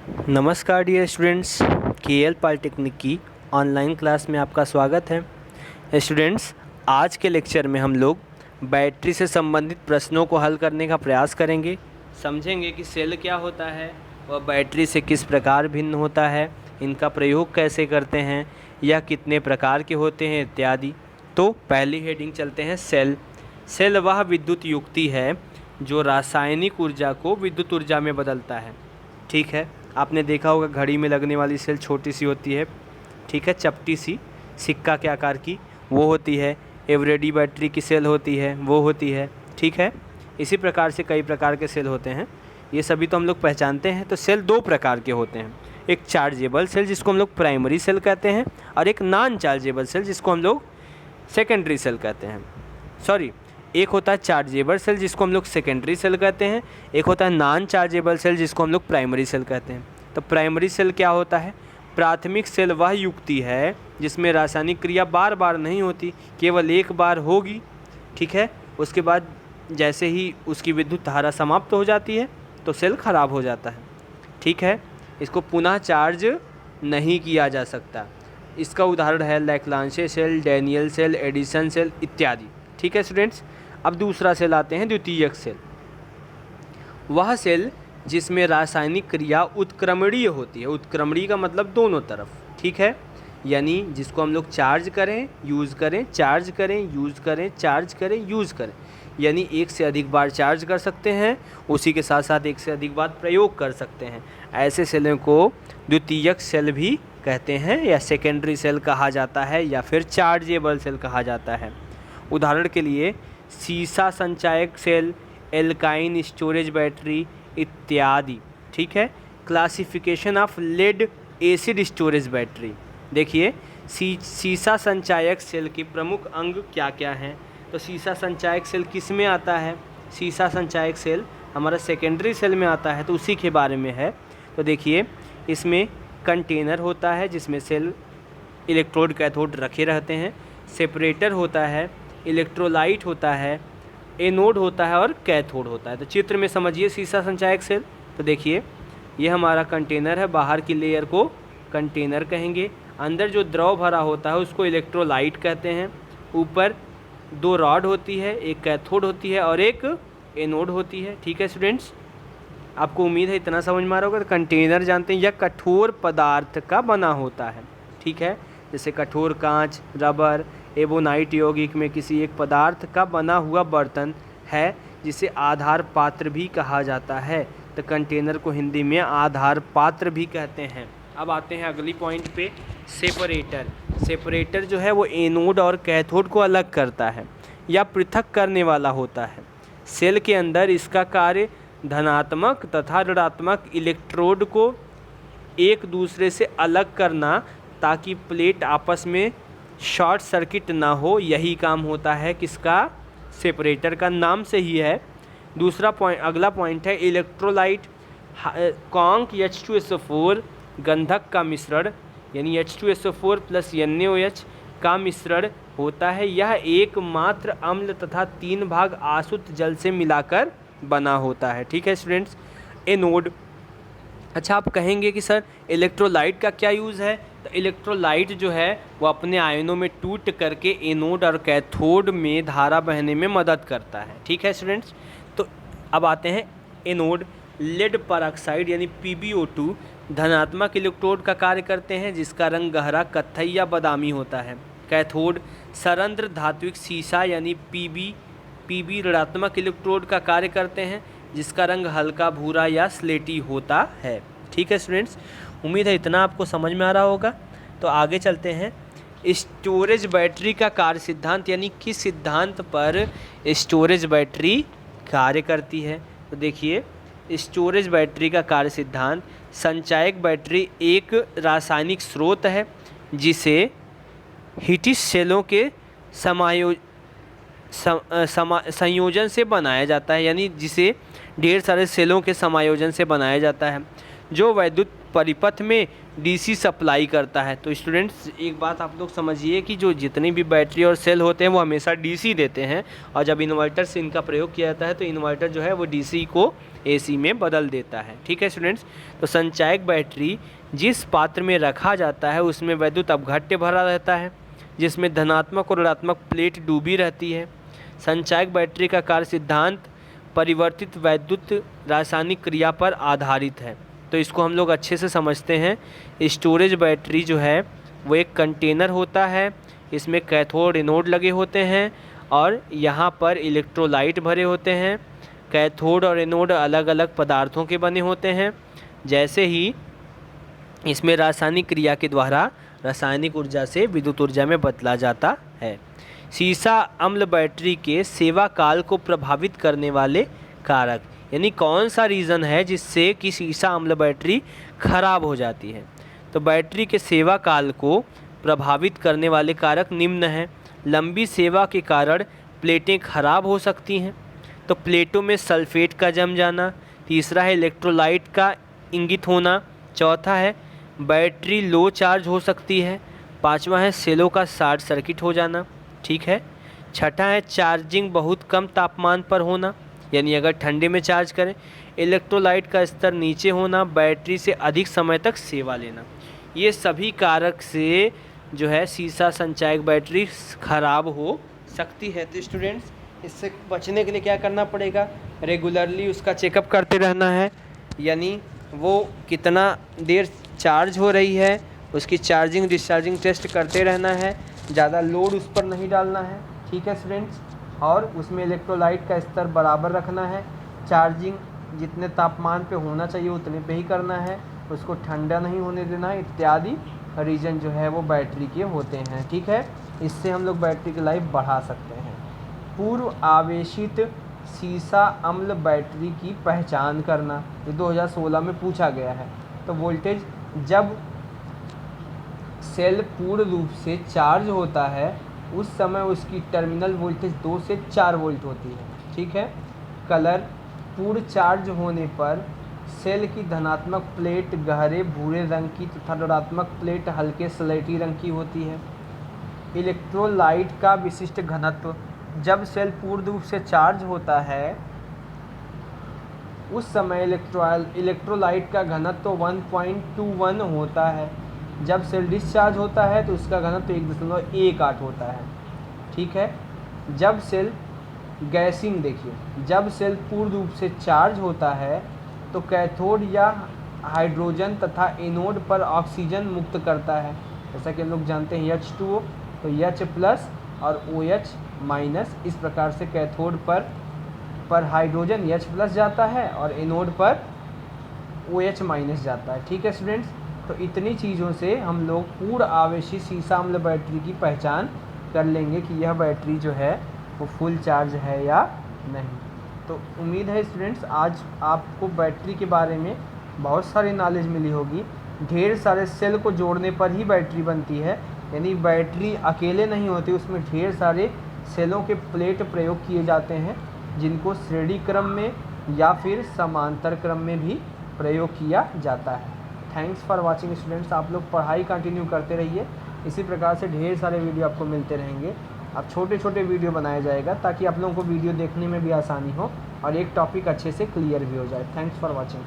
नमस्कार dear students, KL polytechnic की online class में आपका स्वागत है। स्टूडेंट्स, आज के लेक्चर में हम लोग बैटरी से संबंधित प्रश्नों को हल करने का प्रयास करेंगे। समझेंगे कि सेल क्या होता है, वह बैटरी से किस प्रकार भिन्न होता है, इनका प्रयोग कैसे करते हैं, यह कितने प्रकार के होते हैं इत्यादि। तो पहली हेडिंग चलते हैं सेल। सेल वह विद्युत युक्ति है जो रासायनिक ऊर्जा को विद्युत ऊर्जा में बदलता है। ठीक है, आपने देखा होगा घड़ी में लगने वाली सेल छोटी सी होती है, ठीक है, चपटी सी सिक्का के आकार की वो होती है। एवरेडी बैटरी की सेल होती है, वो होती है, ठीक है। इसी प्रकार से कई प्रकार के सेल होते हैं, ये सभी तो हम लोग पहचानते हैं। तो सेल दो प्रकार के होते हैं, एक चार्जेबल सेल जिसको हम लोग प्राइमरी सेल कहते हैं, और एक नॉन चार्जेबल सेल जिसको हम लोग सेकेंडरी सेल कहते हैं। सॉरी, एक होता है चार्जेबल सेल जिसको हम लोग सेकेंडरी सेल कहते हैं, एक होता है नॉन चार्जेबल सेल जिसको हम लोग प्राइमरी सेल कहते हैं। तो प्राइमरी सेल क्या होता है? प्राथमिक सेल वह युक्ति है जिसमें रासायनिक क्रिया बार बार नहीं होती, केवल एक बार होगी, ठीक है। उसके बाद जैसे ही उसकी विद्युत धारा समाप्त हो जाती है तो सेल खराब हो जाता है, ठीक है। इसको पुनः चार्ज नहीं किया जा सकता। इसका उदाहरण है Lagrange cell, Daniell cell, Edison cell इत्यादि, ठीक है स्टूडेंट्स। अब दूसरा सेल आते हैं द्वितीयक सेल। वह सेल जिसमें रासायनिक क्रिया उत्क्रमणीय होती है। उत्क्रमणीय का मतलब दोनों तरफ, ठीक है, यानी जिसको हम लोग चार्ज करें यूज़ करें, चार्ज करें यूज़ करें, चार्ज करें यूज़ करें, यानी एक से अधिक बार चार्ज कर सकते हैं, उसी के साथ साथ एक से अधिक बार प्रयोग कर सकते हैं। ऐसे सेलों को द्वितीयक सेल भी कहते हैं, या सेकेंडरी सेल कहा जाता है, या फिर चार्जेबल सेल कहा जाता है। उदाहरण के लिए सीसा संचायक सेल, एल्काइन स्टोरेज बैटरी इत्यादि, ठीक है। Classification of lead acid storage battery. देखिए, सीसा संचायक सेल के प्रमुख अंग क्या क्या हैं। तो सीसा संचायक सेल किस में आता है? सीसा संचायक सेल हमारा सेकेंडरी सेल में आता है, तो उसी के बारे में है। तो देखिए, इसमें कंटेनर होता है जिसमें सेल इलेक्ट्रोड कैथोड रखे रहते हैं, सेपरेटर होता है, इलेक्ट्रोलाइट होता है, एनोड होता है और कैथोड होता है। तो चित्र में समझिए सीसा संचायक सेल। तो देखिए, ये हमारा कंटेनर है, बाहर की लेयर को कंटेनर कहेंगे, अंदर जो द्रव भरा होता है उसको इलेक्ट्रोलाइट कहते हैं। ऊपर दो रॉड होती है, एक कैथोड होती है और एक एनोड होती है, ठीक है स्टूडेंट्स। आपको उम्मीद है इतना समझ में आ रहा होगा। तो कंटेनर जानते हैं, यह कठोर पदार्थ का बना होता है, ठीक है, जैसे कठोर कांच, रबर, एबोनाइट यौगिक में किसी एक पदार्थ का बना हुआ बर्तन है जिसे आधार पात्र भी कहा जाता है। तो कंटेनर को हिंदी में आधार पात्र भी कहते हैं। अब आते हैं अगली पॉइंट पे, सेपरेटर। सेपरेटर जो है वो एनोड और कैथोड को अलग करता है या पृथक करने वाला होता है। सेल के अंदर इसका कार्य धनात्मक तथा ऋणात्मक इलेक्ट्रोड को एक दूसरे से अलग करना, ताकि प्लेट आपस में शॉर्ट सर्किट ना हो, यही काम होता है किसका? सेपरेटर का। नाम से ही है। दूसरा पॉइंट, अगला पॉइंट है इलेक्ट्रोलाइट। कॉन्क H2SO4 गंधक का मिश्रण, यानी H2SO4 प्लस NaOH का मिश्रण होता है। यह एकमात्र अम्ल तथा 3 भाग आसुत जल से मिलाकर बना होता है, ठीक है स्टूडेंट्स। एनोड। अच्छा, आप कहेंगे कि सर इलेक्ट्रोलाइट का क्या यूज़ है? तो इलेक्ट्रोलाइट जो है वो अपने आयनों में टूट करके एनोड और कैथोड में धारा बहने में मदद करता है, ठीक है स्टूडेंट्स। तो अब आते हैं एनोड। लेड परऑक्साइड यानी PbO2 धनात्मक इलेक्ट्रोड का कार्य करते हैं जिसका रंग गहरा कत्थई या बादामी होता है। कैथोड सरंध्र धात्विक सीसा यानी Pb ऋणात्मक इलेक्ट्रोड का कार्य करते हैं जिसका रंग हल्का भूरा या स्लेटी होता है, ठीक है स्टूडेंट्स। उम्मीद है इतना आपको समझ में आ रहा होगा। तो आगे चलते हैं। स्टोरेज बैटरी का कार्य सिद्धांत, यानी किस सिद्धांत पर स्टोरेज बैटरी कार्य करती है। तो देखिए, स्टोरेज बैटरी का कार्य सिद्धांत, संचायक बैटरी एक रासायनिक स्रोत है जिसे हिटिस सेलों के संयोजन से बनाया जाता है, यानी जिसे ढेर सारे सेलों के समायोजन से बनाया जाता है, जो वैद्युत परिपथ में डीसी सप्लाई करता है। तो स्टूडेंट्स एक बात आप लोग समझिए कि जो जितनी भी बैटरी और सेल होते हैं वो हमेशा डीसी देते हैं, और जब इन्वर्टर से इनका प्रयोग किया जाता है तो इन्वर्टर जो है वो डीसी को एसी में बदल देता है। ठीक है स्टूडेंट्स। तो संचायक बैटरी जिस पात्र में रखा जाता है उसमें वैद्युत अपघट्य भरा रहता है, जिसमें धनात्मक और ऋणात्मक प्लेट डूबी रहती है। संचायक बैटरी का कार्य सिद्धांत परिवर्तित वैद्युत रासायनिक क्रिया पर आधारित है। तो इसको हम लोग अच्छे से समझते हैं। स्टोरेज बैटरी जो है वो एक कंटेनर होता है, इसमें कैथोड एनोड लगे होते हैं और यहाँ पर इलेक्ट्रोलाइट भरे होते हैं। कैथोड और एनोड अलग अलग पदार्थों के बने होते हैं। जैसे ही इसमें रासायनिक क्रिया के द्वारा रासायनिक ऊर्जा से विद्युत ऊर्जा में बदला जाता है। सीसा अम्ल बैटरी के सेवा काल को प्रभावित करने वाले कारक, यानी कौन सा रीज़न है जिससे कि सीसा अम्ल बैटरी खराब हो जाती है। तो बैटरी के सेवा काल को प्रभावित करने वाले कारक निम्न हैं। लंबी सेवा के कारण प्लेटें खराब हो सकती हैं, तो प्लेटों में सल्फेट का जम जाना। तीसरा है इलेक्ट्रोलाइट का इंगित होना। चौथा है बैटरी लो चार्ज हो सकती है। पांचवा है सेलों का शॉर्ट सर्किट हो जाना। ठीक है। छठा है चार्जिंग बहुत कम तापमान पर होना, यानी अगर ठंडे में चार्ज करें। इलेक्ट्रोलाइट का स्तर नीचे होना, बैटरी से अधिक समय तक सेवा लेना। ये सभी कारक से जो है सीसा संचायक बैटरी ख़राब हो सकती है। तो स्टूडेंट्स इससे बचने के लिए क्या करना पड़ेगा, रेगुलरली उसका चेकअप करते रहना है, यानी वो कितना देर चार्ज हो रही है उसकी चार्जिंग डिस्चार्जिंग टेस्ट करते रहना है, ज़्यादा लोड उस पर नहीं डालना है। ठीक है स्टूडेंट्स। और उसमें इलेक्ट्रोलाइट का स्तर बराबर रखना है, चार्जिंग जितने तापमान पे होना चाहिए उतने पे ही करना है, उसको ठंडा नहीं होने देना है, इत्यादि रीज़न जो है वो बैटरी के होते हैं। ठीक है। इससे हम लोग बैटरी की लाइफ बढ़ा सकते हैं। पूर्व आवेशित सीसा अम्ल बैटरी की पहचान करना, ये 2016 में पूछा गया है। तो वोल्टेज जब सेल पूर्ण रूप से चार्ज होता है उस समय उसकी टर्मिनल वोल्टेज 2 से 4 वोल्ट होती है। ठीक है। कलर, पूर्ण चार्ज होने पर सेल की धनात्मक प्लेट गहरे भूरे रंग की तथा ऋणात्मक प्लेट हल्के स्लेटी रंग की होती है। इलेक्ट्रोलाइट का विशिष्ट घनत्व, जब सेल पूर्ण रूप से चार्ज होता है उस समय इलेक्ट्रोलाइट का घनत्व 1.21 होता है। जब सेल डिस्चार्ज होता है तो उसका घनत्व 1.18 होता है। ठीक है। जब सेल गैसिंग, देखिए जब सेल पूर्ण रूप से चार्ज होता है तो कैथोड या हाइड्रोजन तथा एनोड पर ऑक्सीजन मुक्त करता है। जैसा कि हम लोग जानते हैं H2O, तो H+ और OH-, इस प्रकार से कैथोड पर हाइड्रोजन H+ जाता है और एनोड पर OH- जाता है। ठीक है स्टूडेंट्स। तो इतनी चीज़ों से हम लोग पूर्ण आवेशित सीसा अम्ल बैटरी की पहचान कर लेंगे कि यह बैटरी जो है वो फुल चार्ज है या नहीं। तो उम्मीद है स्टूडेंट्स आज आपको बैटरी के बारे में बहुत सारी नॉलेज मिली होगी। ढेर सारे सेल को जोड़ने पर ही बैटरी बनती है, यानी बैटरी अकेले नहीं होती, उसमें ढेर सारे सेलों के प्लेट प्रयोग किए जाते हैं जिनको श्रेणी क्रम में या फिर समांतर क्रम में भी प्रयोग किया जाता है। Thanks for watching students. आप लोग पढ़ाई कंटिन्यू करते रहिए, इसी प्रकार से ढेर सारे वीडियो आपको मिलते रहेंगे। अब छोटे छोटे वीडियो बनाया जाएगा ताकि आप लोगों को वीडियो देखने में भी आसानी हो और एक टॉपिक अच्छे से क्लियर भी हो जाए। Thanks for watching.